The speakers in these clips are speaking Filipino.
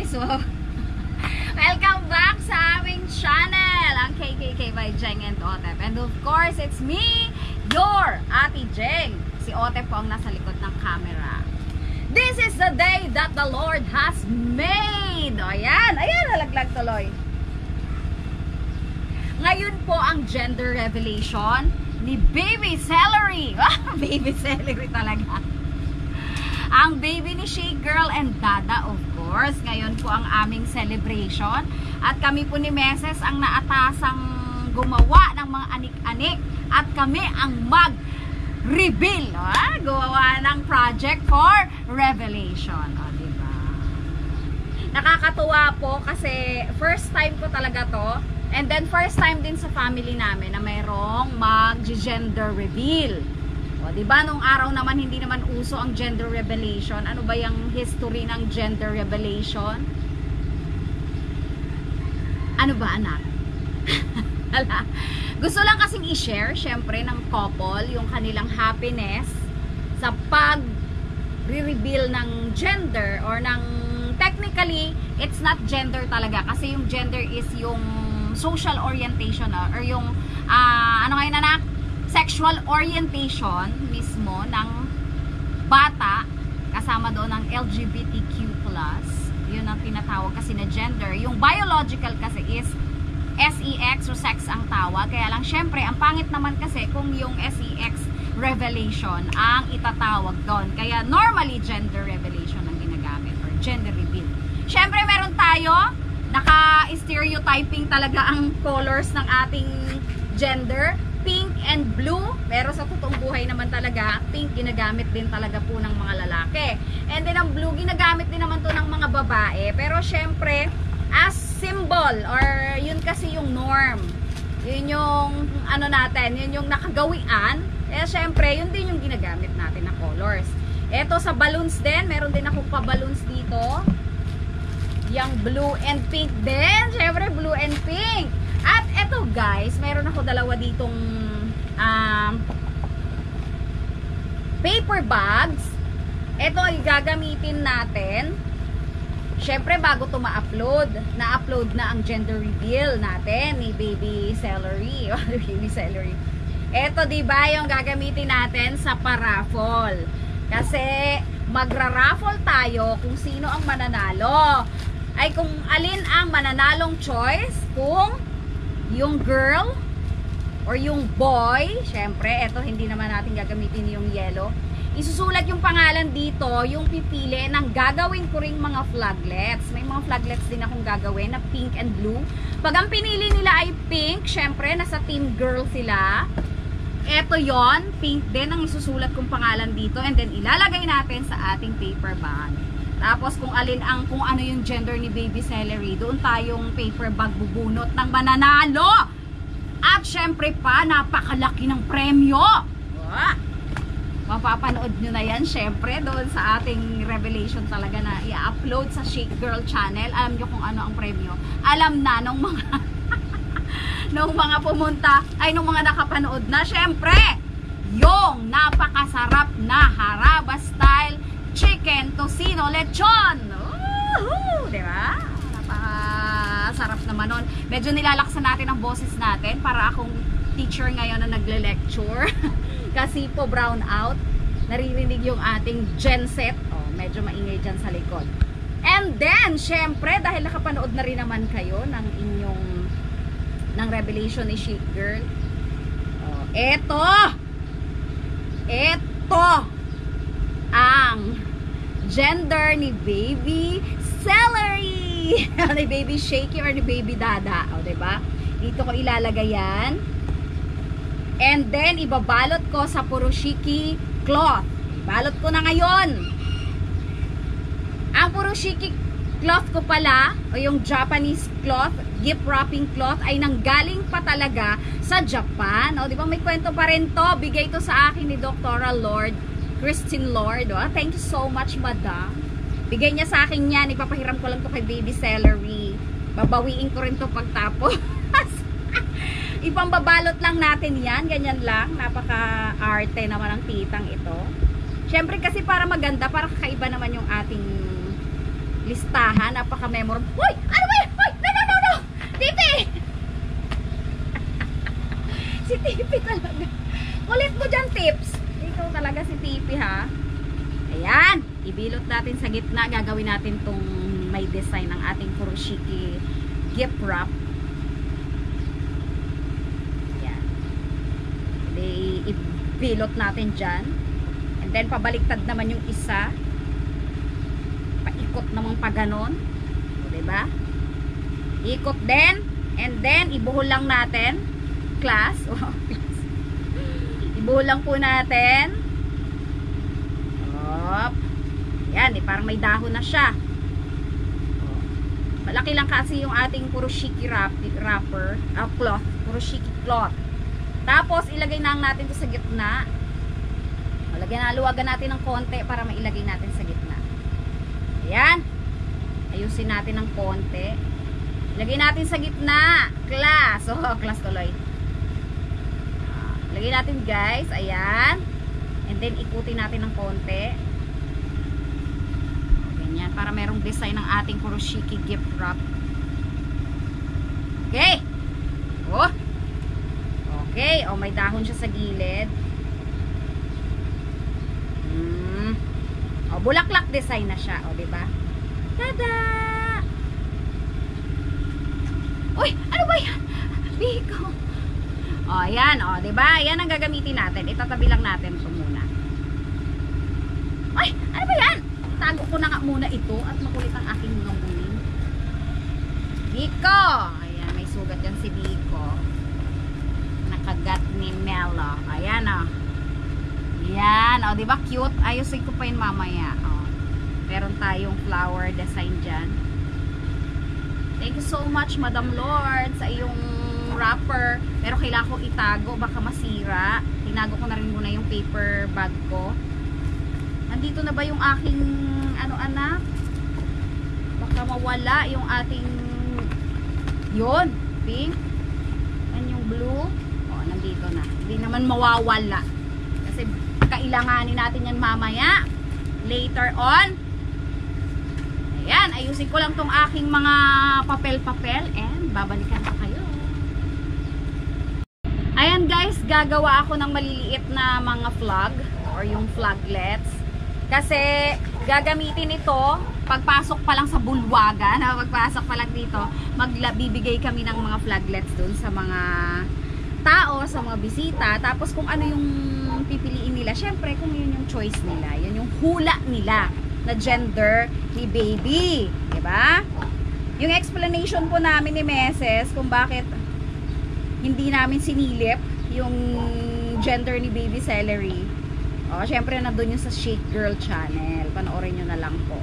guys! Welcome back sa aming channel, ang KKK by Jeng and Otep. And of course, it's me, your Ate Jeng. Si Otep po ang nasa likod ng camera. This is the day that the Lord has made. O, ayan, nalaglag tuloy. Ngayon po ang gender revelation ni Baby Celery. Baby Celery talaga. Ang baby ni Shake Girl and Dada, of course. Ngayon po ang aming celebration. At kami po ni Meses ang naatasang gumawa ng mga anik-anik. At kami ang mag-reveal. Gumawa ng project for revelation. O, diba? Nakakatuwa po kasi first time ko talaga to. And then first time din sa family namin na mayroong mag-gender reveal. O, diba, nung araw naman, hindi naman uso ang gender revelation. Ano ba yung history ng gender revelation? Ano ba, anak? Gusto lang kasing i-share, syempre, ng couple, yung kanilang happiness sa pag-reveal ng gender or ng, technically, it's not gender talaga. Kasi yung gender is yung social orientation or yung, ano ngayon, anak? Sexual orientation mismo ng bata, kasama doon ng LGBTQ+. Yun ang tinatawag kasi na gender. Yung biological kasi is SEX o sex ang tawag. Kaya lang syempre, ang pangit naman kasi kung yung SEX revelation ang itatawag doon. Kaya normally gender revelation ang ginagamit or gender reveal. Syempre meron tayo, naka-stereotyping talaga ang colors ng ating gender. Pink and blue, pero sa totoong buhay naman talaga, pink ginagamit din talaga po ng mga lalaki. And then ang blue, ginagamit din naman to ng mga babae. Pero syempre, as symbol, or yun kasi yung norm. Yun yung, ano natin, yun yung nakagawian. Eh syempre, yun din yung ginagamit natin na colors. Eto sa balloons din, meron din akong pa-balloons dito. Yung blue and pink din. Syempre, blue and pink. At eto guys, meron ako dalawa ditong paper bags. Ito ay gagamitin natin. Syempre bago ito ma-upload, na-upload na ang gender reveal natin ni Baby Celery. Baby Celery. Ito diba yung gagamitin natin sa paraffle. Kasi magra-raffle tayo kung sino ang mananalo. Ay kung alin ang mananalong choice, kung yung girl or yung boy. Syempre, eto hindi naman natin gagamitin yung yellow. Isusulat yung pangalan dito, yung pipili ng gagawin ko ring mga flaglets. May mga flaglets din akong gagawin na pink and blue. Pag ang pinili nila ay pink, syempre nasa team girl sila. Eto yon, pink din ang isusulat kong pangalan dito, and then ilalagay natin sa ating paper bag. Tapos kung alin ang, kung ano yung gender ni Baby Celery, doon tayong paper bag bubunot ng mananalo. At syempre pa, napakalaki ng premyo. Mapapanood nyo na yan syempre doon sa ating revelation talaga na i-upload sa Shake Girl channel. Alam nyo kung ano ang premyo. Alam na nung mga nung mga pumunta, ay nung mga nakapanood na, syempre yung napakasarap na Haraba style chicken, tocino, lechon. Diba? Napakasarap naman nun. Medyo nilalaksan natin ang boses natin para akong teacher ngayon na nagle-lecture. Kasi po brown out. Naririnig yung ating genset. Oh, medyo maingay dyan sa likod. And then, syempre, dahil nakapanood na rin naman kayo ng inyong ng revelation ni Shake Girl. Oh, eto ang gender ni Baby Celery. Ni Baby Shaky or ni Baby Dada. O, diba? Dito ko ilalagay yan. And then, ibabalot ko sa furoshiki cloth. Ibalot ko na ngayon. Ang furoshiki cloth ko pala, o yung Japanese cloth, gift wrapping cloth, ay nanggaling pa talaga sa Japan. O, diba? May kwento pa rin to. Bigay to sa akin ni Dr. Christine Lord. Oh, thank you so much, madam. Bigay niya sa akin yan. Ipapahiram ko lang to kay Baby Celery. Babawiin ko rin to pagtapos. Ipambabalot lang natin yan. Ganyan lang. Napaka-arte naman ang titang ito. Syempre kasi para maganda, para kakaiba naman yung ating listahan. Napaka-memorable. Hoy! Ano ba yun? Hoy! No! Tipi! Si Tipi talaga. Kulit mo dyan, Tips. Ikaw talaga si Tipi, ha? Ayan. Ibilot natin sa gitna. Gagawin natin tong may design ng ating furoshiki gift wrap. Ayan. Ibilot natin dyan. And then, pabaliktad naman yung isa. Paikot naman pa ganon. O, diba? Ikot din. And then, ibuhol lang natin. Class. Ibuhol lang po natin. Op. Yan, parang may dahon na siya. Malaki lang kasi yung ating furoshiki wrapper. Cloth. Furoshiki cloth. Tapos, ilagay na natin ito sa gitna. Luwagan natin ng konti para mailagay natin sa gitna. Ayan. Ayusin natin ng konti. Ilagay natin sa gitna. Class. Class tuloy. Ilagay natin, guys. Ayan. And then, ikutin natin ng konti. Ganyan. Para merong design ng ating furoshiki gift wrap. Okay. Okay. May dahon siya sa gilid. Bulaklak design na siya. Diba? Tada! Uy! Ano ba yan? Biko! Ayan. Diba? Yan ang gagamitin natin. Itatabi lang natin ito muna. Ay! Ano ba yan? Tago ko na nga muna ito at makulit ang aking mga buling. Biko! Ayan. May sugat yan si Biko. Nakagat ni Melo. Ayan Yan, diba cute? Ayusin ko pa yun mamaya. Meron tayong flower design dyan. Thank you so much, Madam Lord, sa iyong wrapper. Pero kailangan ko itago, baka masira. Tinago ko na rin muna yung paper bag ko. Nandito na ba yung aking, anak? Baka mawala yung ating, yun, pink. Yan yung blue. Nandito na. Hindi naman mawawala. Kasi kailanganin natin yan mamaya. Later on. Ayan, ayusin ko lang tong aking mga papel-papel and babalikan ko kayo. Ayan guys, gagawa ako ng maliliit na mga flag or yung flaglets. Kasi gagamitin ito pagpasok pa lang sa bulwagan, pagpasok pa lang dito, magbibigay kami ng mga flaglets dun sa mga tao, sa mga bisita. Tapos kung ano yung pipiliin nila, syempre kung yun yung choice nila, yun yung hula nila na gender ni baby, diba? Yung explanation po namin ni Meses kung bakit hindi namin sinilip yung gender ni baby Celery, syempre nandun yung sa Shake Girl channel, panoorin nyo na lang po.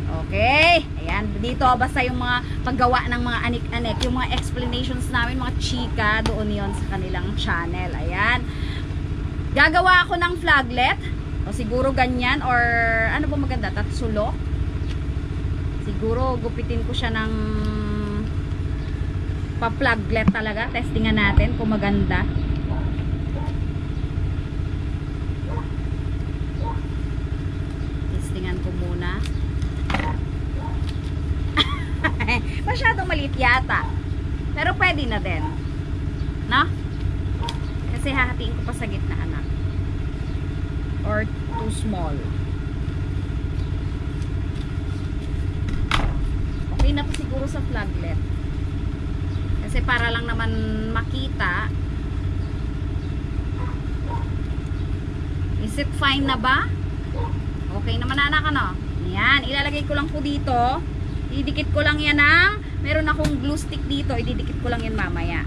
Okay, ayan, dito basta yung mga paggawa ng mga anik-anik, yung mga explanations namin, mga chika, doon yon sa kanilang channel. Ayan, gagawa ako ng flaglet, o siguro ganyan, or ano ba maganda, tatsulo. Siguro gupitin ko siya ng pa-flaglet talaga, testingan natin kung maganda. Testingan ko muna. Masyadong maliit yata. Pero pwede na din. No? Kasi hahatiin ko pa sa gitna, anak. Or too small. Okay na po siguro sa flaglet. Kasi para lang naman makita. Is it fine na ba? Okay naman, anak, ano? Ayan, ilalagay ko lang po dito. Ididikit ko lang yan meron akong glue stick dito, ididikit ko lang yan mamaya.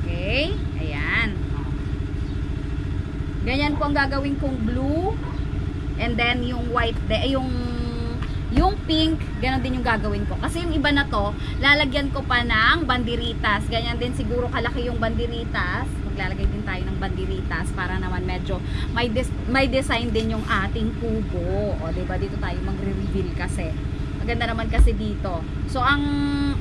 Okay, ayan. Ganyan po ang gagawin kong blue, and then yung white, yung pink, ganon din yung gagawin ko. Kasi yung iba na to, lalagyan ko pa ng banderitas. Ganyan din siguro kalaki yung banderitas. Maglalagay din tayo ng banderitas para naman medyo may design din yung ating kubo. O, diba? Dito tayo magre-reveal kasi. Maganda naman kasi dito. So,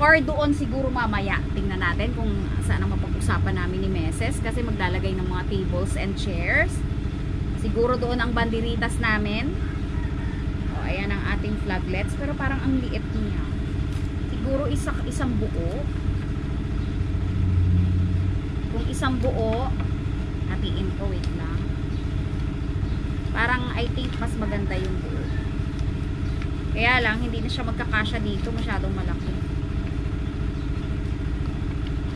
or doon siguro mamaya, tingnan natin kung saan ang mapag-usapan namin ni Meses. Kasi maglalagay ng mga tables and chairs. Siguro doon ang banderitas namin. ayan ang ating flaglets. Pero parang ang liit niya. Siguro isang buo. Kung isang buo, hatiin ko, wait lang. Parang I think mas maganda yung buo. Kaya lang, hindi na siya magkakasya dito. Masyadong malaki.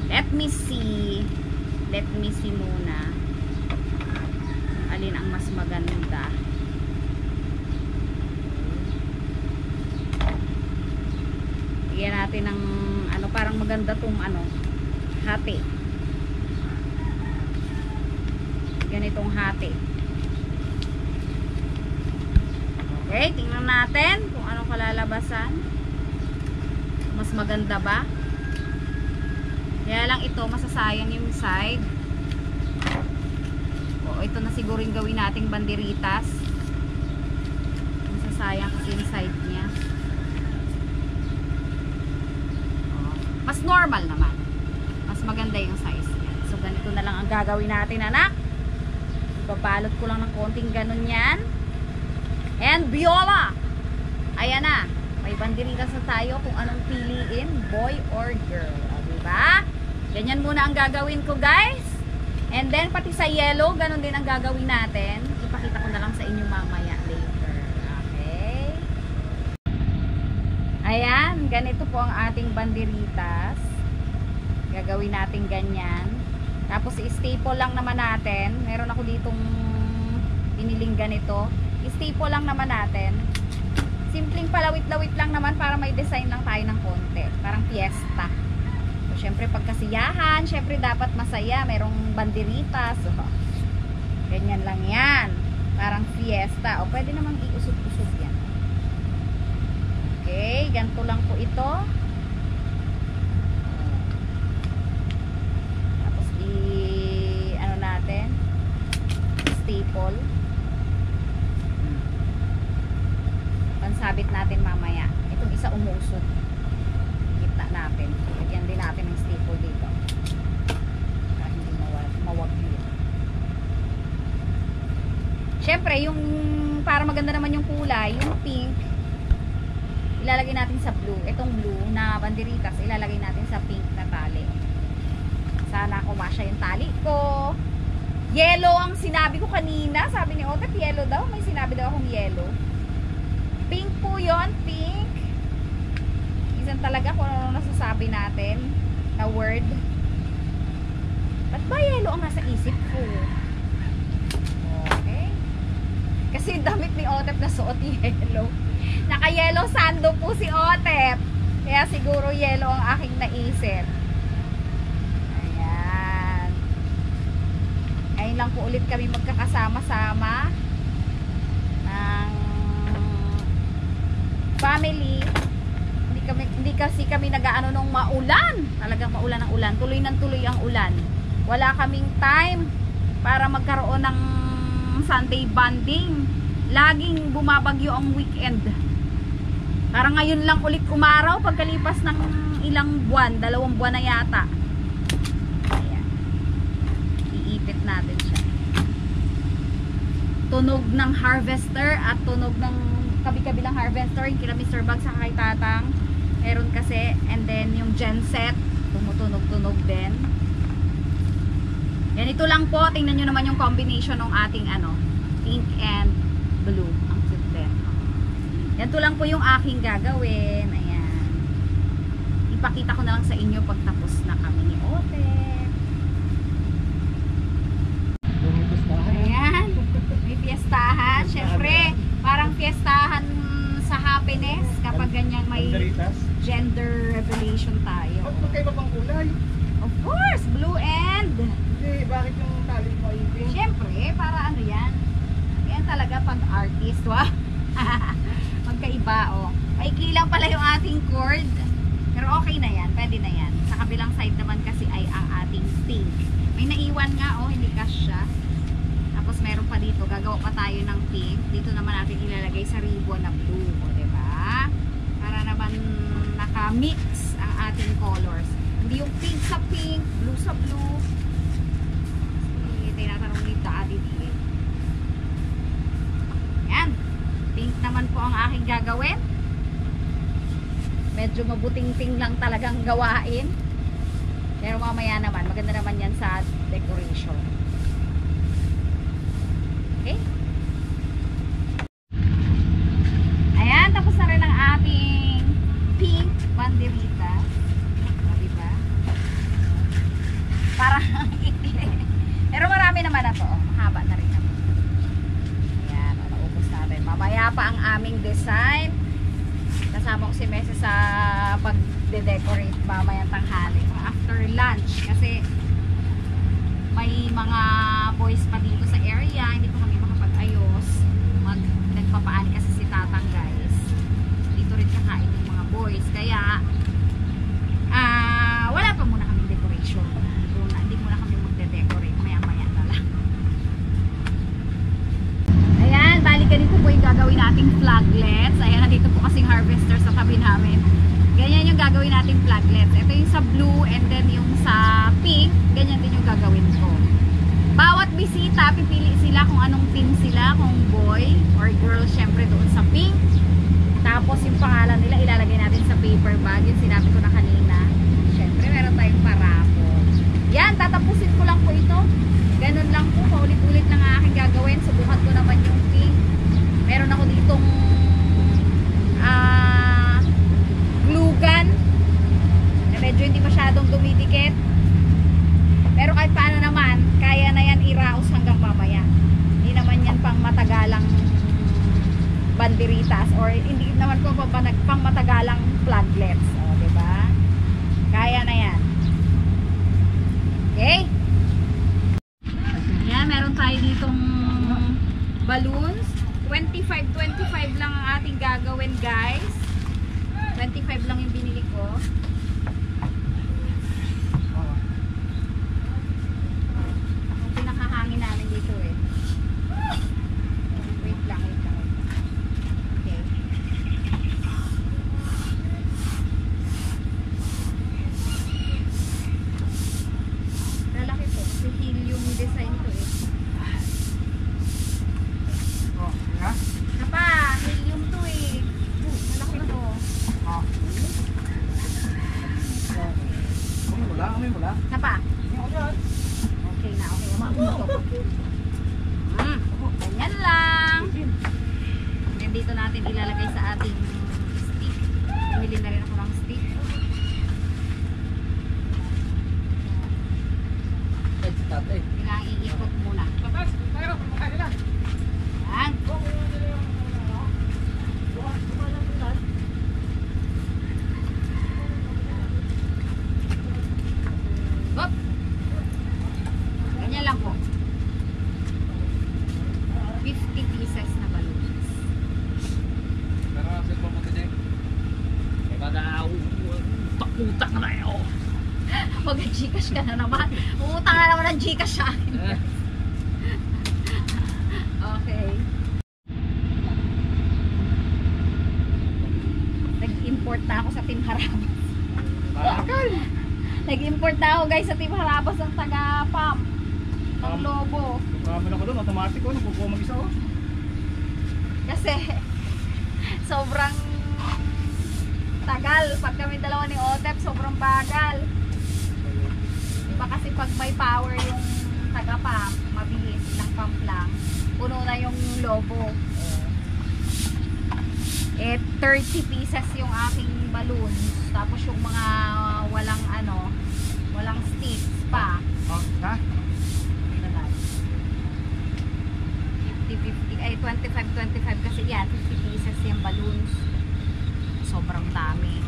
Let me see. Let me see muna. Alin ang mas maganda. Bigyan natin ng ano, parang maganda tong ano, hati. Ganitong hati. Okay, tingnan natin kung anong kalalabasan. Mas maganda ba? Kaya lang ito, masasayang yung side. O, ito na siguro yung gawin nating banderitas. Masasayang kasi yung side niya. O, mas normal naman. Mas maganda yung size niya. So, ganito na lang ang gagawin natin, anak. Babalot ko lang ng konting ganun yan. And Biola! Ayan na. May banderitas na tayo kung anong piliin, boy or girl. O, diba? Ganyan muna ang gagawin ko, guys. And then, pati sa yellow, ganun din ang gagawin natin. Ipakita ko na lang sa inyo mamaya later. Okay? Ayan, ganito po ang ating banderitas. Gagawin natin ganyan. Tapos, i-staple lang naman natin. Meron ako ditong piniling ganito. I-staple lang naman natin. Simpleng palawit-lawit lang naman para may design lang tayo ng konti. Parang fiesta. So, syempre pagkasiyahan, syempre dapat masaya. Merong banderitas. So, ganyan lang yan. Parang fiesta. O pwede namang iusog-usog yan. Okay, ganito lang po ito. Tapos ano natin? Staple. Pansabit natin mamaya. Itong isa umusog. Gitna natin. Lagyan din natin ng staple dito. Para hindi mawag yun. Siyempre, yung para maganda naman yung kulay, yung pink, ilalagay natin sa blue. Itong blue na banderitas, ilalagay natin sa pink na tali. Sana kumasya yung tali ko. Yellow ang sinabi ko kanina. Sabi ni Otep, yellow daw. May sinabi daw akong yellow. Pink po yun, pink. Isang talaga kung ano nasasabi natin na word. Ba't ba yellow ang nasa isip ko? Okay. Kasi damit ni Otep na suot yellow. Naka-yellow sando po si Otep. Kaya siguro yellow ang aking naisip. Ayan. Ngayon lang po ulit kami magkakasama-sama ng family. Hindi kasi kami nag-aano nung maulan. Talagang maulan ang ulan. Tuloy ng tuloy ang ulan. Wala kaming time para magkaroon ng Sunday bonding. Laging bumabagyo ang weekend. Parang ngayon lang ulit umaraw pagkalipas ng ilang buwan. 2 buwan na yata. Ayan. Iipit natin siya. Tunog ng harvester at tunog ng kabi-kabilang harvester, yung kila Mr. Bag sa kay Tatang, meron kasi, and then yung genset tumutunog-tunog din. Yan, ito lang po, tingnan nyo naman yung combination ng ating ano, pink and blue, ang cute din. Yan, ito lang po yung aking gagawin. Ayan, ipakita ko na lang sa inyo pag tapos na kami ni Ote. Ayan, may fiestahan, syempre parang fiestahan sa happiness kapag ganyan may gender revelation tayo. Ba't magkaiba pang kulay? Of course, blue and... Hindi, bakit yung tali mo ay pink? Siyempre, para ano yan? Yan talaga pag artist, wa? Magkaiba, oh. Maikli lang pala yung ating cord. Pero okay na yan, pwede na yan. Sa kabilang side naman kasi ay ang ating pink. May naiwan nga, oh, hindi kasya. Tapos meron pa dito, gagawa pa tayo ng pink. Dito naman natin ilalagay sa ribbon na blue, o diba? Para naman naka-mix ang ating colors. Hindi yung pink sa pink, blue sa blue. Tinatanong ni Daddy D. Yan. Pink naman po ang aking gagawin. Medyo mabuting-ting lang talagang gawain. Pero mamaya naman, maganda naman yan sa decoration. Okay? Ayan, tapos na rin ang ating pink banderita. O, diba? Parang ikli. Pero marami naman na to. Mahaba na rin naman. Ayan, naubos natin. Mamaya pa ang aming design. Kasama ko si Messi sa pag-decorate mamayang tanghali. After lunch. Kasi may mga boys pa dito sa area. Hindi pa kami makapag-ayos. Nagpapaani kasi si Tatang, guys. Dito rin kakain yung mga boys. Kaya wala pa muna kaming decoration. Hindi muna kami magde-decorate. Maya-maya na lang. Ayan, balik ganito po yung gagawin nating flaglets. Ayan, nandito po kasing harvester sa tabi namin. Ganyan yung gagawin nating flaglets. Ito yung sa blue and then yung sa pink. Ganyan din yung gagawin ko. Bawat bisita, pipili sila kung anong team sila, kung boy or girl, syempre doon sa pink. Tapos yung pangalan nila ilalagay natin sa paper bag. Yung sinabi ko na kanina. Syempre meron tayong parako. Yan, tatapusin ko lang po ito. Ganun lang po, paulit-ulit lang ang aking gagawin. Subukan ko naman yung pink. Meron ako ditong glue gun na medyo hindi masyadong dumidikit. Pero kahit paano naman, kaya na yan iraos hanggang mamaya. Hindi naman yan pang matagalang banderitas or hindi naman po pang matagalang flaglets. O, diba? Kaya na yan. Okay? Yan, meron tayo ditong balloons. 25 lang ang ating gagawin, guys. 25 lang yung binili ko. Yung pinakahangin namin dito eh. Wait lang. Okay. Lalaki po. Kasi helium design to eh. Oh, ha? Napa, helium to eh. Malaki to. Amoy mo lang. Napa. Okay na, okay. Mabuto. Ganyan lang. Then dito natin ilalagay sa ating stick. Bumili na rin ako ng stick. Kailangan iikot muna. Yan. Hop. Ganyan lang po. 50 pieces na balloons. Pero ang cellphone mo today? May baga utak na yun. Mag-Gcash ka na naman. Uutang na naman ng Gcash sa akin. Okay. Nag-import na ako sa Team Harabas. Bakal! Nag-import na ako, guys, sa Team Harabas ng taga-pump. Ng Lobo. Kamaman ako doon, automatic ko. Nagpupuha mag-isa ko. Kasi sobrang tagal. Pag kami dalawa ni Otep, sobrang bagal. Diba kasi pag may power yung taga-pump, mabilis ng pump lang, puno na yung Lobo. Eh, 30 pieces yung aking balloons. Tapos yung mga walang sticks pa. Oh, ha? 50, ay 25 kasi yan, 50 pieces yung balloons. Sobrang dami.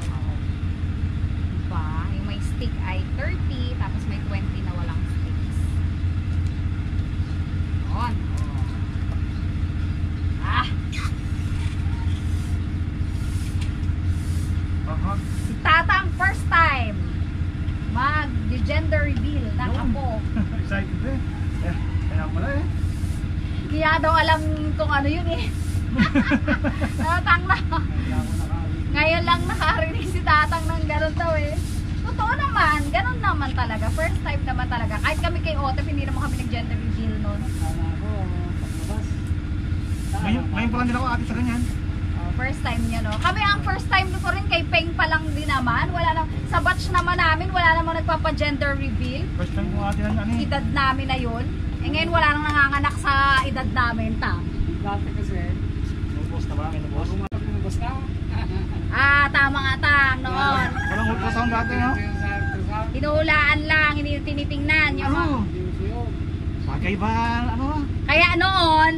Diba? Yung may stick ay 30, tapos may 20 na walang sticks. On. Si Tatang first time mag-gender reveal ng apo. Excited eh. Kaya pala eh. Kaya daw alam kung ano yun eh. Tatang na. Ngayon lang nakarinig si Tatang ng gano'n daw eh. Totoo naman, gano'n naman talaga. First time naman talaga. Kahit kami kay Otep, hindi naman kami nag-gender reveal nun. Ngayon pa lang din ako ate sa ganyan. Oh, first time niya, no? Kami ang first time ko rin kay Peng pa lang din naman. Wala na, sa batch naman namin, wala namang nagpapa-gender reveal. First time ko ate lang ano eh. Edad namin na yun. Eh ngayon wala nang nanganganak sa edad namin, ta. Dati kasi, Nubos na ba? May nubos? lumabas na. Tama nga tang noon. Walang ultrasound dati no? Hinuhulaan lang, hindi tinitingnan. Yung mga... Bagay ba? Ano? Kaya noon,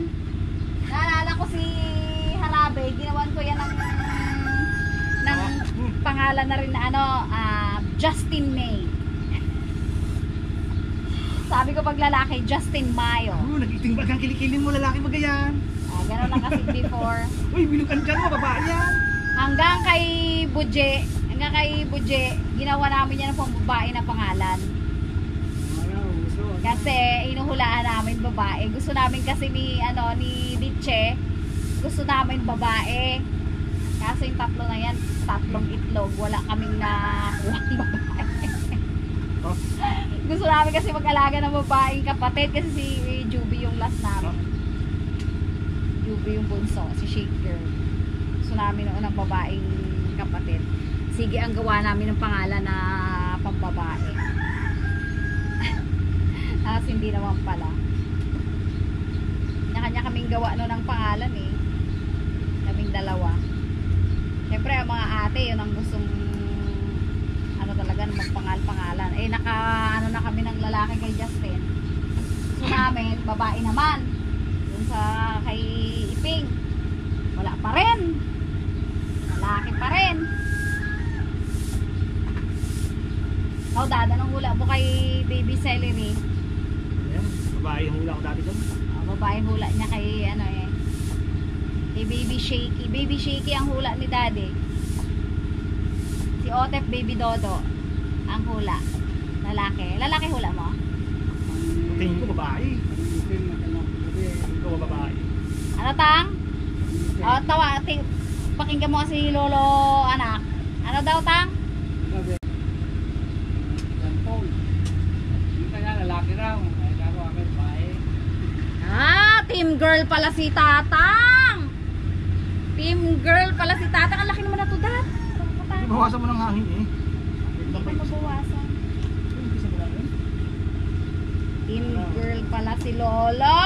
naalala ko si Harabe, ginawan ko yan ng pangalan na rin na ano, Justin May. Sabi ko pag lalaki, Justin Mayo. Nag-iting bagang kilikilin mo, lalaki ba ganyan? Gano'n lang kasi before. Uy, bilukan dyan mo, babae yan. Hanggang kay Buje, ginawa namin yan ng pambabae na pangalan. Kasi inuhulaan namin babae. Gusto namin kasi ni Ditche, gusto namin babae. Kaso yung tatlo na yan, tatlong itlog, wala kaming nakuhang babae. Oh. Gusto namin kasi mag-alaga ng babaeng kapatid kasi si Juby yung last namin. Juby yung bunso, si Shake Girl. Gusto namin noon ng babaeng kapatid. Sige, ang gawa namin ng pangalan na pambabae. Tapos hindi naman pala. Kanya-kanya kaming gawa noon ng pangalan eh. Kaming dalawa. Siyempre ang mga ate, yun ang gustong ano talaga magpangalan. Eh ano na kami ng lalaki kay Justin. Gusto namin, babae naman. Dun sa kay Iping. Wala pa rin. Lalaki pa rin. Ikaw dada, anong hula mo kay Baby Celery? Ayan, babae yung hula ko dati doon. Babae hula niya kay ano eh. Kay Baby Shaky. Baby Shaky ang hula ni Daddy. Si Otep Baby Dodo ang hula. Lalaki. Lalaki hula mo? Tingin ko babae. Tingin ko babae. Ano tang? Pakinggan mo kasi lolo anak. Ano daw tang? Lalaki raw. Ay, karo kami babae. Team girl pala si Tatang. Team girl pala si Tatang. Ang laki naman na to, Dad. Bawasan mo ng hangin eh. Hindi ko mabawasan. Team girl pala si Lolo.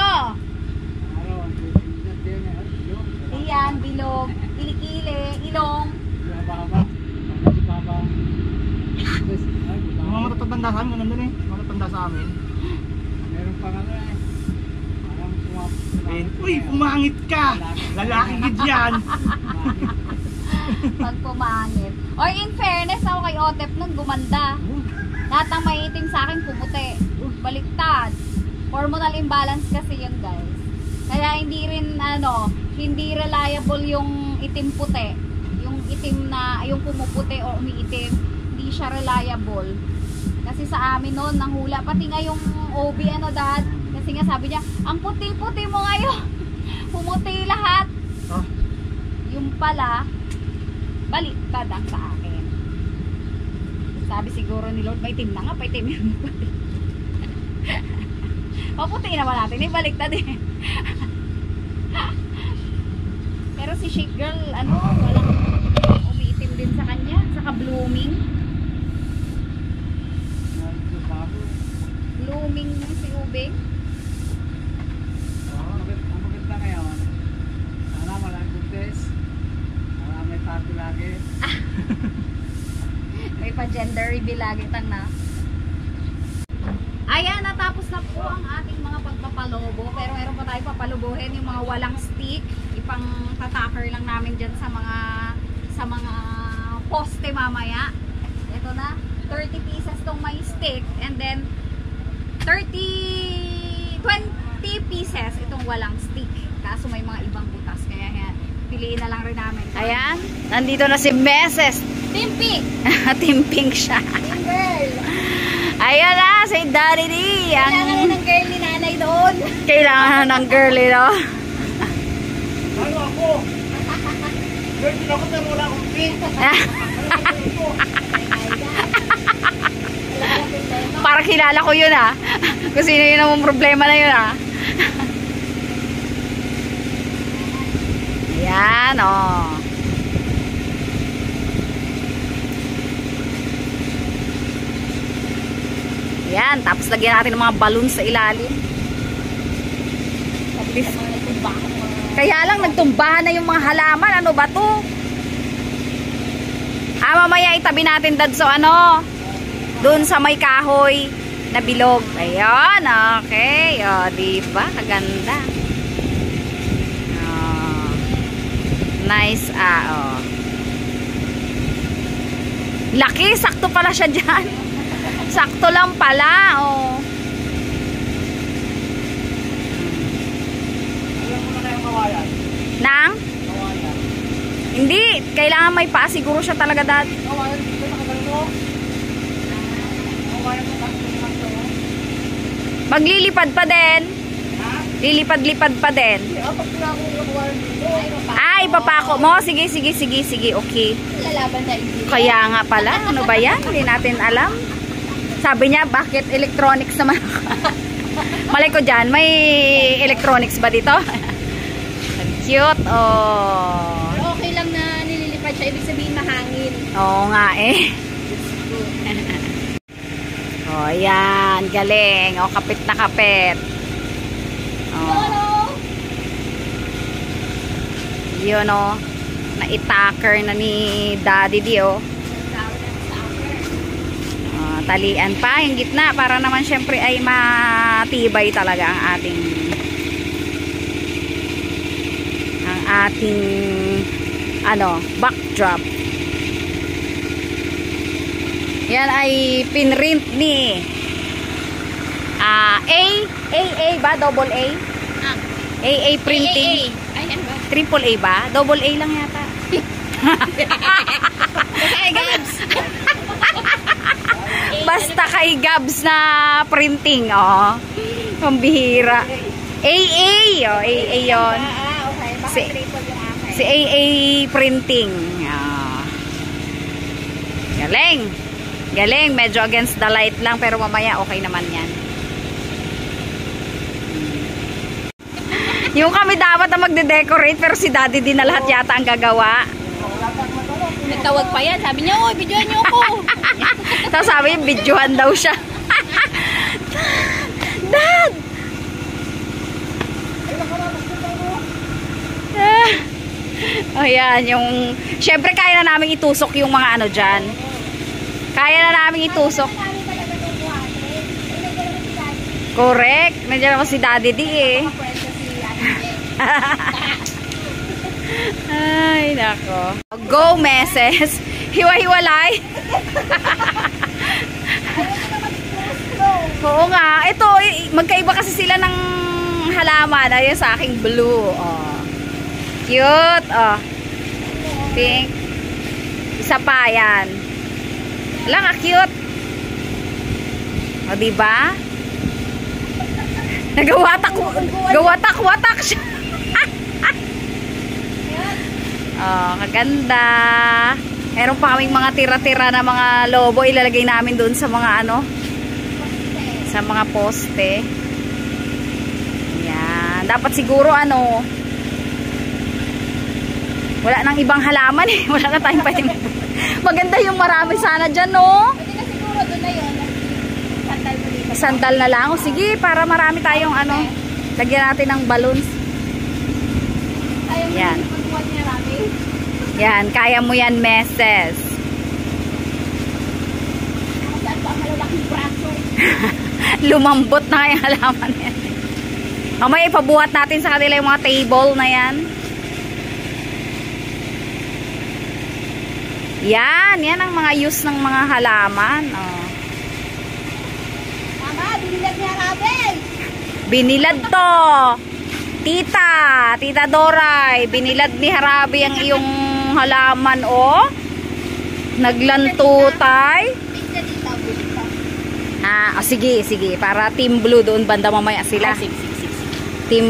Iyan, bilog, kilikili, ilong. Yung mga matatanda sa amin, nandun eh. Matatanda sa amin. Meron pa nga eh. Parang Uy, pumangit ka! Lalaki gid yan! Pag pumangit. Or in fairness, ako kay Otep nun, gumanda. Lahat ng may itim sa akin, pumuti. Baliktad. Hormonal imbalance kasi yun, guys. Kaya hindi rin, hindi reliable yung itim puti. Yung itim na, yung pumuputi o umiitim, hindi siya reliable. Kasi sa amin noon, nang hula. Pati nga yung OB, Dad. Kasi nga sabi niya, ang puti-puti mo ngayon. Pumuti lahat. Oh. Yung pala, baliktad ang sa akin. Sabi siguro ni Lord, may itim na nga, may itim yung puti. Maputi naman natin, baliktad eh. Pero si Shake Girl, walang umiitim din sa kanya, saka blooming. Blooming si Ube. ang maganda ngayon, sana malang contest. Sana may party lagi. May pa-gender reveal lagi tang na. Ayan, natapos na po ang ating mga pagpapalobo. Pero meron pa tayo papalubuhin yung mga walang stick. Ipang tataker lang namin dyan sa mga poste mamaya. Ito na, 30 pieces tong may stick. And then, 20 pieces itong walang stick. Kaso may mga ibang butas. Kaya yan, piliin na lang rin namin. Ayan, nandito na si Mrs. Team Pink. Team Pink siya. Team Girl. Ayan na, si Daddy D. Kailangan ng girl ni nanay doon. Kailangan ng girl, no? Ano ako? Girl din ako pero wala akong pink. Para kilala ko yun kung sino yun ang problema na yun Yan, oh. Yan, tapos lagyan natin ng mga balloon sa ilalim. Kaya lang, nagtumbahan na yung mga halaman. Ano ba to? Mamaya itabi natin dad sa ano, dun sa may kahoy na bilog. Ayun, okay. O, diba? Kaganda. Oh. Nice, oh. Laki, sakto pala siya dyan. Sakto lang pala, oh. Alam mo na yung kawayan. Nang? Kawayan. Hindi, kailangan may pa. Siguro siya talaga dad. Kawayan dito nakagano mo. Kawayan mo nakagano mo. Maglilipad pa din. Ha? Lilipad-lipad pa din. Pag pinako yung kawayan dito. Ay, papako mo. Sige, sige, sige, sige. Okay. Lalaban na hindi. Kaya nga pala. Ano ba yan? Hindi natin alam. Sabi niya, bakit electronics naman? Malay ko dyan, may electronics ba dito? Cute, oh. Pero okay lang na nililipad siya. Ibig sabihin mahangin. Oo nga eh. Oh, yan. Galing. Oh, kapit na kapit. Oh. Yun, oh. Na-itaker na ni Daddy di, oh. Talian pa yung gitna para naman syempre ay matibay talaga ang ating ano, backdrop. Yan ay pinrint ni AA ba? Double A? AA printing. Ayan ba? Triple A ba? Double A lang yata. Ay, Gabs! Basta kay Gabs na printing, oh. Pambihira. AA, oh, AA yun. Okay. Baka Si, triple yung akin. si AA printing. Oh. Galing. Galing, medyo against the light lang pero mamaya okay naman yan. Yung kami dapat na magde-decorate pero si Daddy din na lahat yata ang gagawa. Nagtawag pa yan. Sabi niya, oh, videoan niyo ako. Tapos sabi niya, videohan daw siya. Dad! Oh, yan, yung syempre kaya na namin itusok yung mga ano dyan. Kaya na namin itusok. Correct. Nandiyan naman si Daddy di eh. Ay, nako. Go, meses. Hiwa-hiwalay. Oo nga. Ito, magkaiba kasi sila ng halaman. Ayun sa aking blue. Oh. Cute. Oh. Pink. Isa pa yan. Wala ka, cute. O, diba? Nagawatak-watak siya. Oh, kaganda. Meron pa kaming mga tira-tira na mga lobo. Ilalagay namin doon sa mga ano, sa mga poste. Yan. Dapat siguro ano, wala nang ibang halaman eh. Wala na tayong pwede. Maganda yung marami sana dyan, no? Pwede na siguro doon na yun. Sandal mo dito. Sandal na lang. O sige, para marami tayong ano, lagyan natin ng balloons. Ayaw mo Yan. yung pagkuhan niya rami. Yan, kaya mo yan, meses. Saan pa ang malalaking braso? Lumambot na kaya halaman yan. Mamaya ipabuhat natin sa kanila yung mga table na yan. Yan ang mga use ng mga halaman. Oh. Mama, binilad niya Rabel. Binilad to. Tita Doray, binilad ni Harabi ang iyong halaman, oh. Naglantutay. Pizza dito, bulita. Sige, para team blue doon banda mamaya sila. Team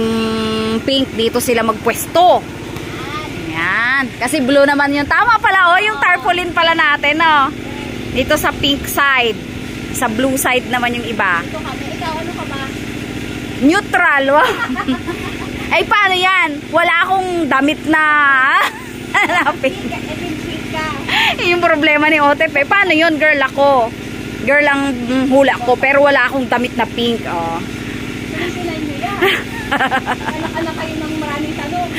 pink dito sila magpwesto. Yan. Kasi blue naman yung tama pala, oh, yung tarpaulin pala natin, oh. Dito sa pink side. Sa blue side naman yung iba. Ito kami. Ikaw, ano ka ba? Neutral, wow. Ay, paano yan? Wala akong damit na pink. Yung problema ni Otep eh. Paano yun, girl ako? Girl ang hula ko, pero wala akong damit na pink. Oh. Sinusulan nyo yan. Anak-anak kayo ng maraming tanong.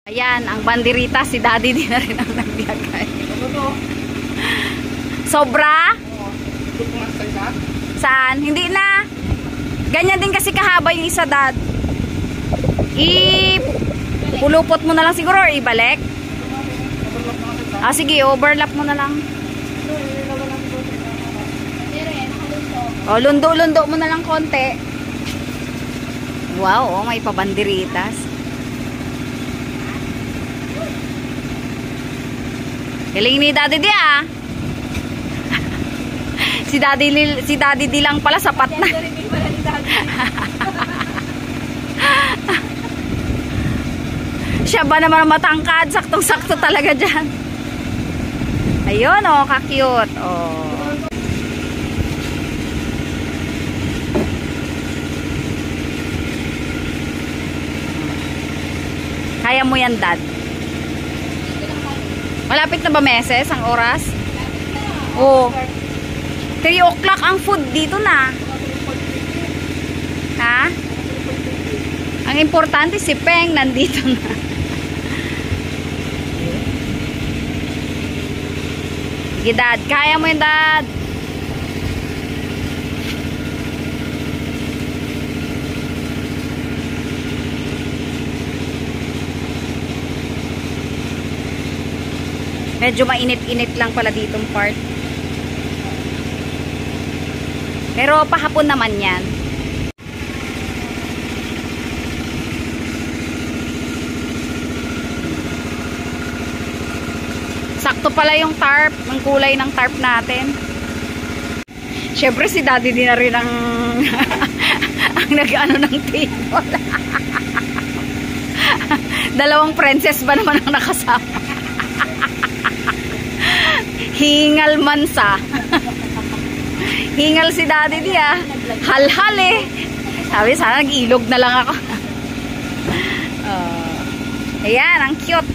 Ayan, ang bandirita, si Daddy din na rin ang nagbiyagay. Sobra? Saan? Hindi na. Ganyan din kasi kahaba yung isa, Dad. Pulupot mo na lang siguro or ibalik? Ah, sige, overlap mo na lang. Oh, lundo-lundo mo na lang konti. Wow, oh, may pabandiritas. Galing ni Daddy di ah. Si Daddy di lang pala sapat na. Siya ba naman matangkad? Saktong-sakto talaga dyan. Ayun oh, ka-cute. Oh. Kaya mo yan, Dad? Malapit na ba meses ang oras? Oo. 3 o'clock ang food dito na. Ha? Ang importante si Peng nandito na. Sige, Dad. Kaya mo yun, Dad. Medyo mainit-init lang pala ditong part. Pero pahapon naman yan. Sakto pala yung tarp, ang kulay ng tarp natin. Syempre si Daddy din na rin ang ang nag-ano ng table. Dalawang princess ba naman ang nakasama? Hingal mansa. Hingal si Daddy di ah. Hal-hal eh. Sabi sana nag-ilog na lang ako. Ayan, ang cute.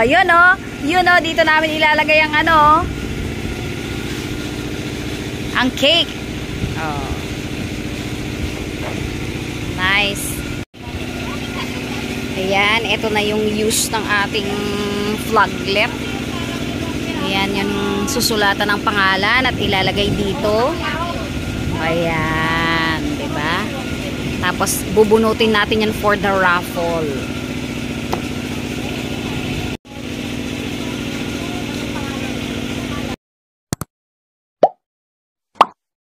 Yun oh. Yun oh, dito namin ilalagay ang ano. Ang cake. Nice. Ayan, ito na yung use ng ating flaglet. Ayan, yung susulatan ng pangalan at ilalagay dito. Ayan, diba? Tapos bubunutin natin yan for the raffle.